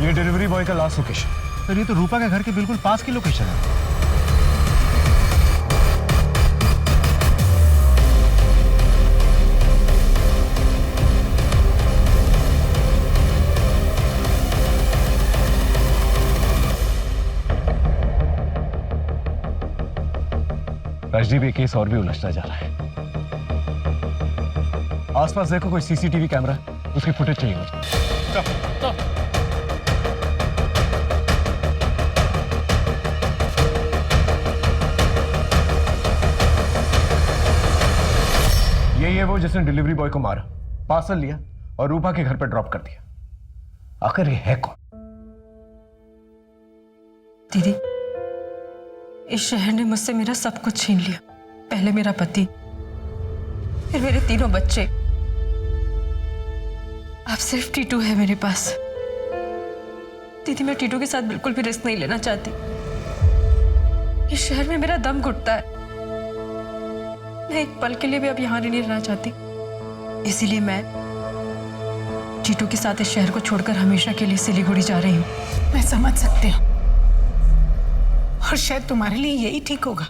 ये डिलीवरी बॉय का लास्ट लोकेशन। सर, ये तो रूपा के घर के बिल्कुल पास की लोकेशन है। राजदीप, ये केस और भी उलझता जा रहा है। आसपास देखो कोई सीसीटीवी कैमरा, उसकी फुटेज चाहिए मुझे। यही है वो जिसने डिलीवरी बॉय को मारा, पार्सल लिया और रूपा के घर पर ड्रॉप कर दिया। आखिर ये है कौन? दीदी, इस शहर ने मुझसे मेरा सब कुछ छीन लिया। पहले मेरा पति, फिर मेरे 3 बच्चे, अब सिर्फ टीटू है मेरे पास। दीदी, मैं टीटू के साथ बिल्कुल भी रिस्क नहीं लेना चाहती। इस शहर में मेरा दम घुटता है। मैं एक पल के लिए भी अब यहाँ नहीं रहना चाहती। इसीलिए मैं टीटू के साथ इस शहर को छोड़कर हमेशा के लिए सिलीगुड़ी जा रही हूँ। मैं समझ सकती हूँ और शायद तुम्हारे लिए यही ठीक होगा।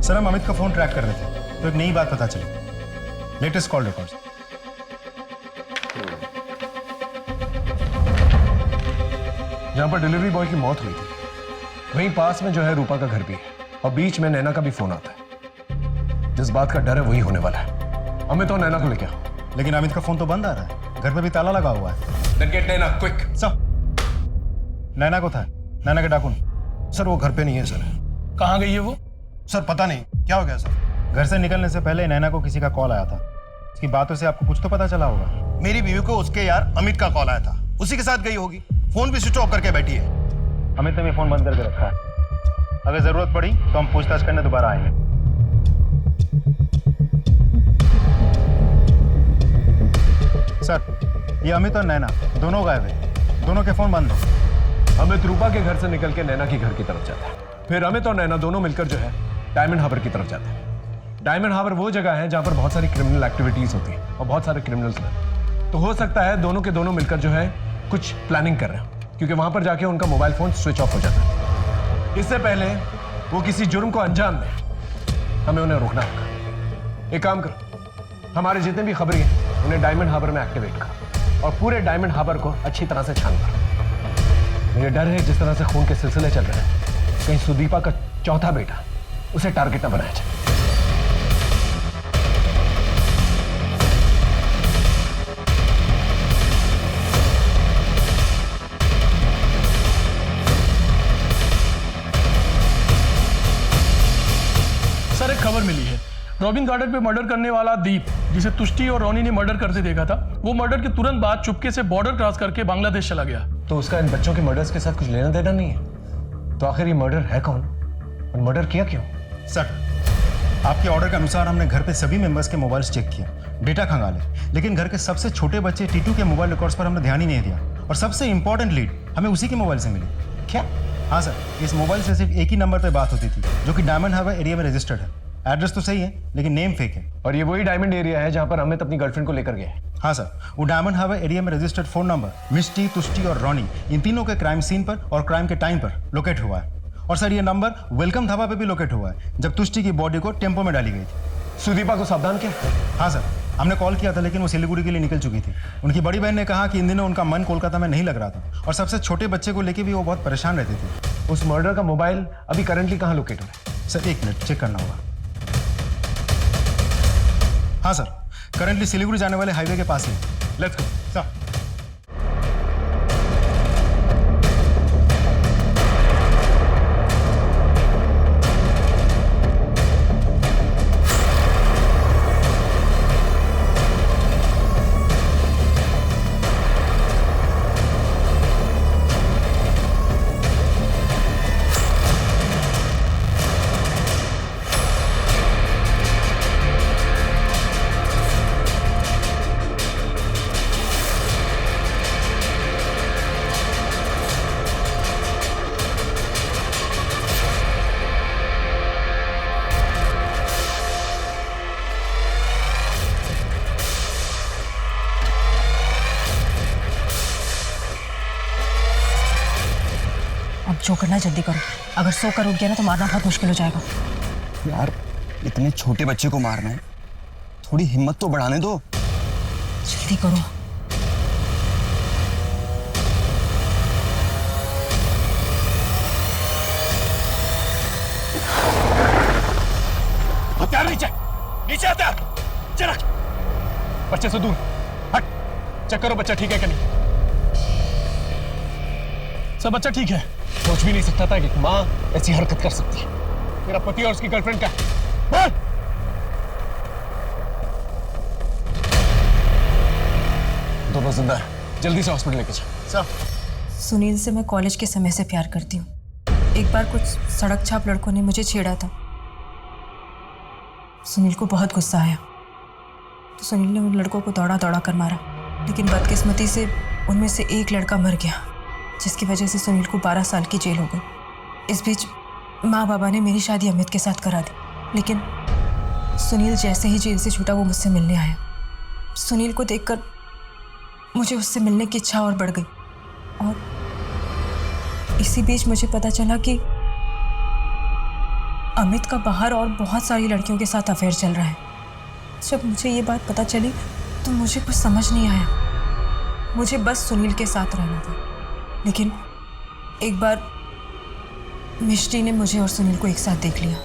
सर, हम अमित का फोन ट्रैक कर रहे थे तो एक नई बात पता चली। Latest call records. जहां पर डिलीवरी बॉय की मौत हुई थी वहीं पास में जो है रूपा का घर भी है और बीच में नैना का भी फोन आता है। जिस बात का डर है वही होने वाला है। अमित और नैना को लेके आओ। लेकिन अमित का फोन तो बंद आ रहा है, घर पे भी ताला लगा हुआ है। Then get नैना, quick. सर, नैना को था, नैना के डाकुन। सर वो घर पे नहीं है सर। कहाँ गई है वो? सर पता नहीं क्या हो गया सर। घर से निकलने से पहले नैना को किसी का कॉल आया था। उसकी बातों से आपको कुछ तो पता चला होगा। मेरी बीवी को उसके यार अमित का कॉल आया था, उसी के साथ गई होगी। फोन भी स्विच ऑफ करके बैठी है। अमित ने भी फोन बंद करके रखा है। अगर जरूरत पड़ी तो हम पूछताछ करने दोबारा आएंगे। सर, ये अमित और नैना दोनों गायब है। दोनों के फोन बंद है। अमित रूपा के घर से निकल के नैना के घर की तरफ जाता है, फिर अमित और नैना दोनों मिलकर जो है डायमंड हार्बर की तरफ जाते हैं। डायमंड हार्बर वो जगह है जहां पर बहुत सारी क्रिमिनल एक्टिविटीज होती है और बहुत सारे क्रिमिनल्स हैं। तो हो सकता है दोनों के दोनों मिलकर जो है कुछ प्लानिंग कर रहे हैं, क्योंकि वहां पर जाके उनका मोबाइल फोन स्विच ऑफ हो जाता है। इससे पहले वो किसी जुर्म को अंजाम दें, हमें उन्हें रोकना होगा। एक काम करो, हमारे जितने भी खबरी हैं उन्हें डायमंड हार्बर में एक्टिवेट करो और पूरे डायमंड हार्बर को अच्छी तरह से छान करो। मुझे डर है जिस तरह से खून के सिलसिले चल रहे हैं, कहीं सुदीपा का चौथा बेटा उसे टारगेट न बनाया जाए। सर, एक खबर मिली है। रॉबिन गार्डन पे मर्डर करने वाला दीप, जिसे तुष्टि और रोनी ने मर्डर करते देखा था, वो मर्डर के तुरंत बाद चुपके से बॉर्डर क्रॉस करके बांग्लादेश चला गया। तो उसका इन बच्चों के मर्डर्स के साथ कुछ लेना देना नहीं है। तो आखिर ये मर्डर है कौन और मर्डर किया क्यों? सर, आपके ऑर्डर के अनुसार हमने घर पे सभी मेंबर्स के मोबाइल्स चेक किया, डेटा खंगाले, लेकिन घर के सबसे छोटे बच्चे टीटू के मोबाइल रिकॉर्ड्स पर हमने ध्यान ही नहीं दिया। और सबसे इंपॉर्टेंट लीड हमें उसी के मोबाइल से मिली। क्या? हाँ सर, इस मोबाइल से सिर्फ एक ही नंबर पर बात होती थी, जो कि डायमंड हार्बर एरिया में रजिस्टर्ड है। एड्रेस तो सही है लेकिन नेम फेक है। और ये वही डायमंड एरिया है जहां पर अमित अपनी गर्लफ्रेंड को लेकर गया है। हाँ सर, वो डायमंड हार्बर एरिया में रजिस्टर्ड फोन नंबर मिष्टी, तुष्टि और रोनी, इन तीनों के क्राइम सीन पर और क्राइम के टाइम पर लोकेट हुआ है। और सर, ये नंबर वेलकम धाबा पे भी लोकेट हुआ है, जब तुष्टि की बॉडी को टेम्पो में डाली गई थी। सुदीपा को सावधान किया? हाँ सर, हमने कॉल किया था लेकिन वो सिलीगुड़ी के लिए निकल चुकी थी। उनकी बड़ी बहन ने कहा कि इन दिनों उनका मन कोलकाता में नहीं लग रहा था और सबसे छोटे बच्चे को लेकर भी वो बहुत परेशान रहती थी। उस मर्डर का मोबाइल अभी करंटली कहाँ लोकेट हुआ है? सर, एक मिनट चेक करना होगा। हाँ सर, करंटली सिलीगुड़ी जाने वाले हाईवे के पास ही। Let's go sir. अब जो करना है जल्दी करो। अगर 100 करोड़ गया ना तो मारना बहुत मुश्किल हो जाएगा। यार, इतने छोटे बच्चे को मारना है, थोड़ी हिम्मत तो बढ़ाने दो। जल्दी करो। हथियार नीचे, नीचे हथियार। चला, बच्चे से दूर हट। चेक करो बच्चा ठीक है कि नहीं। सब बच्चा ठीक है। सोच भी नहीं सकता था कि माँ ऐसी हरकत कर सकती है। मेरा पति और उसकी गर्लफ्रेंड का बोल। वो जिंदा है, जल्दी से हॉस्पिटल लेके जाओ। सर, सुनील से मैं कॉलेज के समय से प्यार करती हूँ। एक बार कुछ सड़क छाप लड़कों ने मुझे छेड़ा था। सुनील को बहुत गुस्सा आया तो सुनील ने उन लड़कों को दौड़ा दौड़ा कर मारा, लेकिन बदकिस्मती से उनमें से एक लड़का मर गया, जिसकी वजह से सुनील को 12 साल की जेल हो गई। इस बीच माँ बाबा ने मेरी शादी अमित के साथ करा दी, लेकिन सुनील जैसे ही जेल से छूटा वो मुझसे मिलने आया। सुनील को देखकर मुझे उससे मिलने की इच्छा और बढ़ गई, और इसी बीच मुझे पता चला कि अमित का बाहर और बहुत सारी लड़कियों के साथ अफेयर चल रहा है। जब मुझे ये बात पता चली तो मुझे कुछ समझ नहीं आया। मुझे बस सुनील के साथ रहना था, लेकिन एक बार मिष्टी ने मुझे और सुनील को एक साथ देख लिया,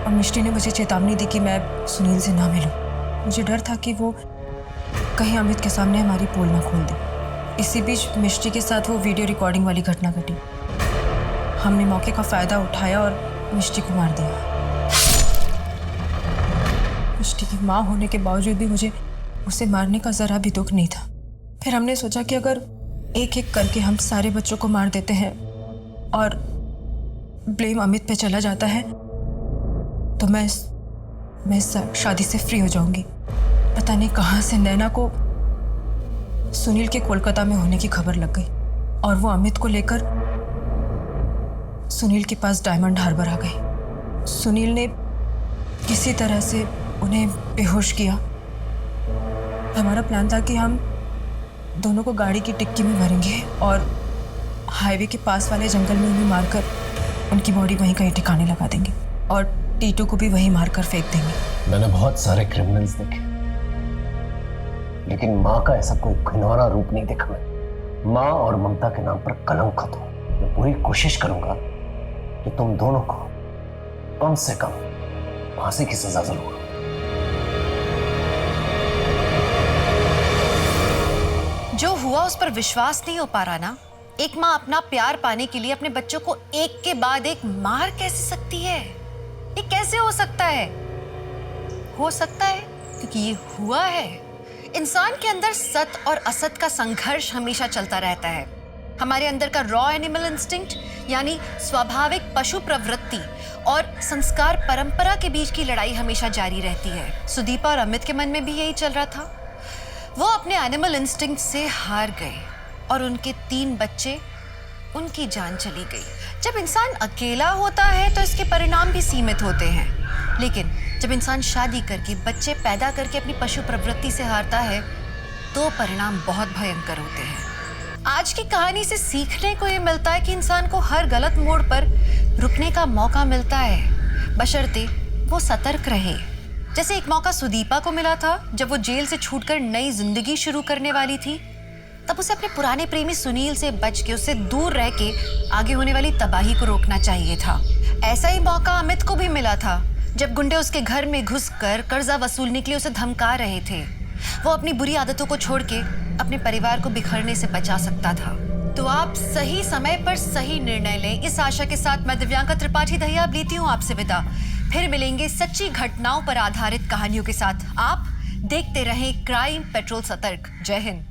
और मिष्टी ने मुझे चेतावनी दी कि मैं सुनील से ना मिलूं। मुझे डर था कि वो कहीं अमित के सामने हमारी पोल ना खोल दे। इसी बीच मिष्टी के साथ वो वीडियो रिकॉर्डिंग वाली घटना घटी। हमने मौके का फायदा उठाया और मिष्टी को मार दिया। मिष्टी की माँ होने के बावजूद भी मुझे उसे मारने का जरा भी दुख नहीं था। फिर हमने सोचा कि अगर एक एक करके हम सारे बच्चों को मार देते हैं और ब्लेम अमित पे चला जाता है तो मैं इस शादी से फ्री हो जाऊंगी। पता नहीं कहाँ से नैना को सुनील के कोलकाता में होने की खबर लग गई, और वो अमित को लेकर सुनील के पास डायमंड हार्बर आ गई। सुनील ने किसी तरह से उन्हें बेहोश किया। हमारा प्लान था कि हम दोनों को गाड़ी की डिक्की में भरेंगे और हाईवे के पास वाले जंगल में उन्हें मारकर उनकी बॉडी वहीं कहीं ठिकाने लगा देंगे, और टीटू को भी वहीं मारकर फेंक देंगे। मैंने बहुत सारे क्रिमिनल्स देखे, लेकिन माँ का ऐसा कोई घिनौना रूप नहीं देखा मैं। माँ और ममता के नाम पर कलंक खत्म। मैं पूरी कोशिश करूंगा कि तुम दोनों को कम से कम फांसी की सजा जरूर। जो हुआ उस पर विश्वास नहीं हो पा रहा ना। एक माँ अपना प्यार पाने के लिए अपने बच्चों को एक के बाद एक मार कैसे सकती है? ये कैसे हो सकता है? हो सकता है क्योंकि ये हुआ है। इंसान के अंदर सत और असत का संघर्ष हमेशा चलता रहता है। हमारे अंदर का रॉ एनिमल इंस्टिंक्ट यानी स्वाभाविक पशु प्रवृत्ति और संस्कार परंपरा के बीच की लड़ाई हमेशा जारी रहती है। सुदीपा और अमित के मन में भी यही चल रहा था। वो अपने एनिमल इंस्टिंक्ट से हार गए और उनके 3 बच्चे, उनकी जान चली गई। जब इंसान अकेला होता है तो इसके परिणाम भी सीमित होते हैं, लेकिन जब इंसान शादी करके बच्चे पैदा करके अपनी पशु प्रवृत्ति से हारता है तो परिणाम बहुत भयंकर होते हैं। आज की कहानी से सीखने को ये मिलता है कि इंसान को हर गलत मोड़ पर रुकने का मौका मिलता है, बशर्ते वो सतर्क रहे। जैसे एक मौका सुदीपा को मिला था जब वो जेल से छूटकर नई जिंदगी शुरू करने वाली थी। तब उसे अपने पुराने प्रेमी सुनील से बच के, उससे दूर रह के आगे होने वाली तबाही को रोकना चाहिए था। ऐसा ही मौका अमित को भी मिला था जब गुंडे उसके घर में घुसकर कर्जा वसूलने के लिए उसे धमका रहे थे। वो अपनी बुरी आदतों को छोड़ के अपने परिवार को बिखरने से बचा सकता था। तो आप सही समय पर सही निर्णय लें, इस आशा के साथ मैं दिव्यांका त्रिपाठी दहिया लेती हूँ आपसे विदा। फिर मिलेंगे सच्ची घटनाओं पर आधारित कहानियों के साथ। आप देखते रहें क्राइम पेट्रोल सतर्क। जय हिंद।